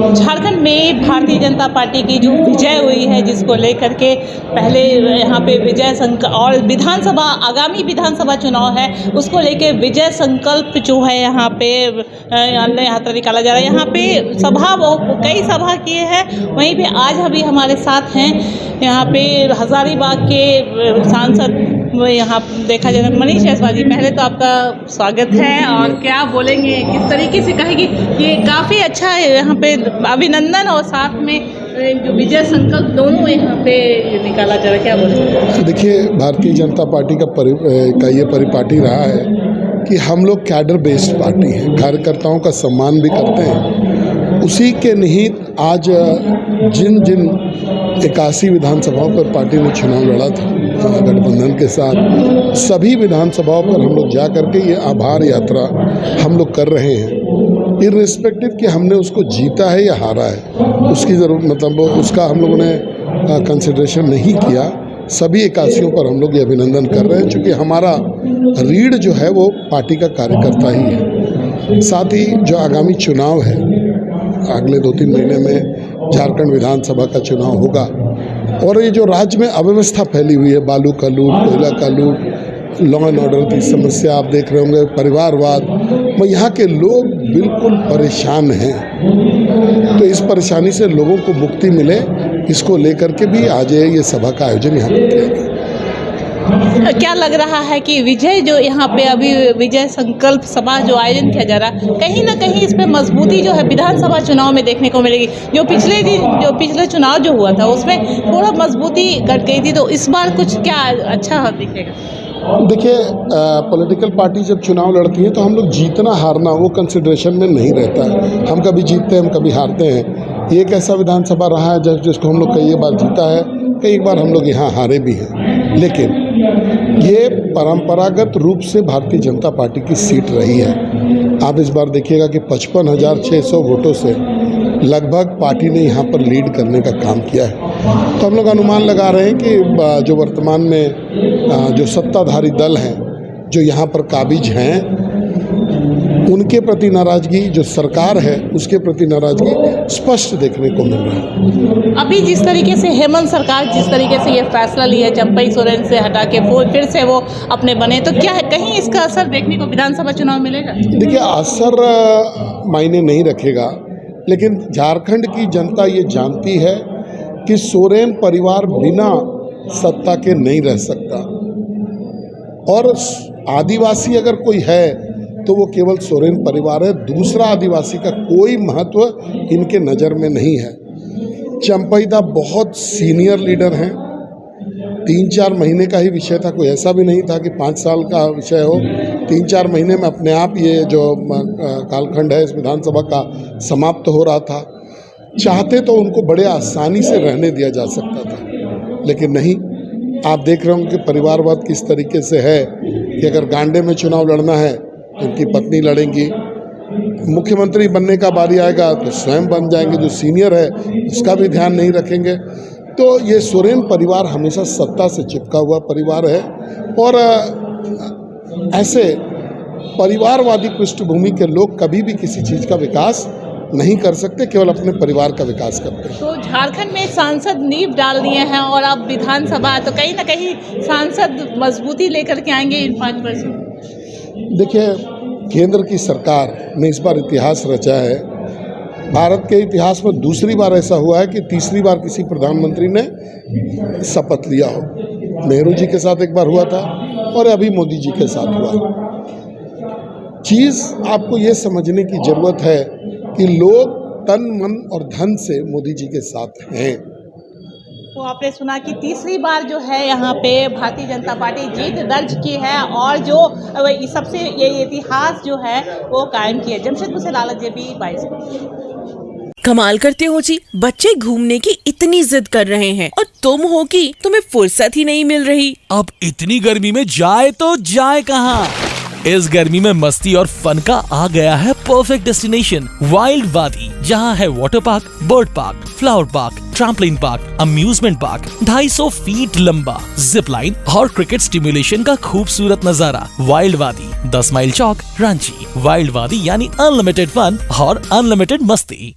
झारखंड में भारतीय जनता पार्टी की जो विजय हुई है, जिसको लेकर के पहले यहाँ पे विजय संकल्प और विधानसभा आगामी विधानसभा चुनाव है, उसको लेके विजय संकल्प जो है यहाँ पे अन्य यात्रा निकाला जा रहा है। यहाँ पे सभा कई सभा किए हैं, वहीं पे आज अभी हमारे साथ हैं यहाँ पे हजारीबाग के सांसद यहाँ देखा जाए मनीष जायसवाल जी। पहले तो आपका स्वागत है, और क्या बोलेंगे, किस तरीके से कहेंगे, ये काफ़ी अच्छा है यहाँ पे अभिनंदन और साथ में जो विजय संकल्प दोनों यहाँ पे निकाला जा रहा है, क्या बोलेंगे? देखिए, भारतीय जनता पार्टी का ये परिपाटी रहा है कि हम लोग कैडर बेस्ड पार्टी हैं, कार्यकर्ताओं का सम्मान भी करते हैं। उसी के निहित आज जिन 81 विधानसभाओं पर पार्टी ने चुनाव लड़ा था गठबंधन के साथ, सभी विधानसभाओं पर हम लोग जा करके ये आभार यात्रा हम लोग कर रहे हैं। इर्रिस्पेक्टिव कि हमने उसको जीता है या हारा है, उसकी ज़रूर मतलब उसका हम लोगों ने कंसिडरेशन नहीं किया। सभी 81 पर हम लोग ये अभिनंदन कर रहे हैं, क्योंकि हमारा रीढ़ जो है वो पार्टी का कार्यकर्ता ही है। साथ ही जो आगामी चुनाव है, अगले 2-3 महीने में झारखंड विधानसभा का चुनाव होगा, और ये जो राज्य में अव्यवस्था फैली हुई है, बालू का लूट, कोयला का लूट, लॉ एंड ऑर्डर की समस्या आप देख रहे होंगे, परिवारवाद, यहाँ के लोग बिल्कुल परेशान हैं। तो इस परेशानी से लोगों को मुक्ति मिले, इसको लेकर के भी आज ये सभा का आयोजन यहाँ पर किया गया। क्या लग रहा है कि विजय जो यहाँ पे अभी विजय संकल्प सभा जो आयोजन किया जा रहा है, कहीं ना कहीं इस पे मजबूती जो है विधानसभा चुनाव में देखने को मिलेगी? जो पिछले चुनाव जो हुआ था उसमें थोड़ा मजबूती घट गई थी, तो इस बार कुछ क्या अच्छा दिखेगा? देखिए, पॉलिटिकल पार्टी जब चुनाव लड़ती है तो हम लोग जीतना हारना वो कंसिडरेशन में नहीं रहता है। हम कभी जीतते हैं, हम कभी हारते हैं। ये एक ऐसा विधानसभा रहा है जिसको हम लोग कई बार जीता है, कई बार हम लोग यहाँ हारे भी हैं। लेकिन ये परंपरागत रूप से भारतीय जनता पार्टी की सीट रही है। आप इस बार देखिएगा कि 55,600 वोटों से लगभग पार्टी ने यहाँ पर लीड करने का काम किया है। तो हम लोग अनुमान लगा रहे हैं कि जो वर्तमान में जो सत्ताधारी दल हैं, जो यहाँ पर काबिज हैं, उनके प्रति नाराजगी, जो सरकार है उसके प्रति नाराजगी स्पष्ट देखने को मिल रहा है। अभी जिस तरीके से हेमंत सरकार जिस तरीके से ये फैसला लिया है चंपई सोरेन से हटा के फिर से वो अपने बने, तो क्या है कहीं इसका असर देखने को विधानसभा चुनाव मिलेगा? देखिए, असर मायने नहीं रखेगा, लेकिन झारखंड की जनता ये जानती है कि सोरेन परिवार बिना सत्ता के नहीं रह सकता, और आदिवासी अगर कोई है तो वो केवल सोरेन परिवार है। दूसरा आदिवासी का कोई महत्व इनके नज़र में नहीं है। चंपई दा बहुत सीनियर लीडर हैं। 3-4 महीने का ही विषय था, कोई ऐसा भी नहीं था कि 5 साल का विषय हो। 3-4 महीने में अपने आप ये जो कालखंड है इस विधानसभा का समाप्त हो रहा था। चाहते तो उनको बड़े आसानी से रहने दिया जा सकता था, लेकिन नहीं। आप देख रहे होंगे कि परिवारवाद किस तरीके से है कि अगर गांडे में चुनाव लड़ना है तो उनकी पत्नी लड़ेंगी, मुख्यमंत्री बनने का बारी आएगा तो स्वयं बन जाएंगे, जो सीनियर है उसका भी ध्यान नहीं रखेंगे। तो ये सोरेन परिवार हमेशा सत्ता से चिपका हुआ परिवार है, और ऐसे परिवारवादी पृष्ठभूमि के लोग कभी भी किसी चीज़ का विकास नहीं कर सकते, केवल अपने परिवार का विकास करते हैं। तो झारखंड में सांसद नींव डाल दिए हैं, और अब विधानसभा, तो कहीं ना कहीं सांसद मजबूती लेकर के आएंगे इन 5 वर्षों। देखिए, केंद्र की सरकार ने इस बार इतिहास रचा है। भारत के इतिहास में दूसरी बार ऐसा हुआ है कि तीसरी बार किसी प्रधानमंत्री ने शपथ लिया हो। नेहरू जी के साथ एक बार हुआ था, और अभी मोदी जी के साथ हुआ। चीज़ आपको ये समझने की ज़रूरत है कि लोग तन मन और धन से मोदी जी के साथ हैं। तो आपने सुना कि तीसरी बार जो है यहाँ पे भारतीय जनता पार्टी जीत दर्ज की है, और जो सबसे ये इतिहास जो है वो कायम किया। जमशेदपुर से लालच जेबी 22। कमाल करते हो जी, बच्चे घूमने की इतनी जिद कर रहे हैं और तुम हो कि तुम्हें फुर्सत ही नहीं मिल रही। अब इतनी गर्मी में जाए तो जाए कहाँ? इस गर्मी में मस्ती और फन का आ गया है परफेक्ट डेस्टिनेशन, वाइल्ड वादी, जहाँ है water park, bird park, flower park, trampoline park, amusement park, 250 feet लंबा, जिप लाइन और क्रिकेट स्टिमुलेशन का खूबसूरत नजारा। वाइल्ड वादी, 10 माइल चौक, रांची। वाइल्ड वादी यानी अनलिमिटेड फन और अनलिमिटेड मस्ती।